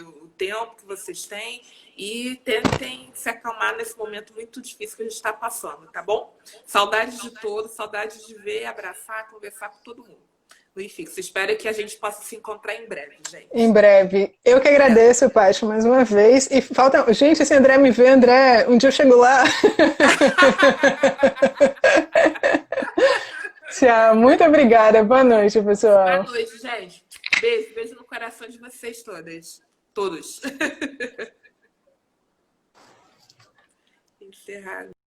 o tempo que vocês têm e tentem se acalmar nesse momento muito difícil que a gente está passando, tá bom? Saudades de todos, saudades de ver, abraçar, conversar com todo mundo. Fixo. Espero que a gente possa se encontrar em breve, gente. Em breve. Eu que agradeço, Paty, mais uma vez. E falta. Gente, se André me vê, André, um dia eu chego lá. Tchau. Muito obrigada. Boa noite, pessoal. Boa noite, gente. Beijo, beijo no coração de vocês todas. Todos. Encerrar.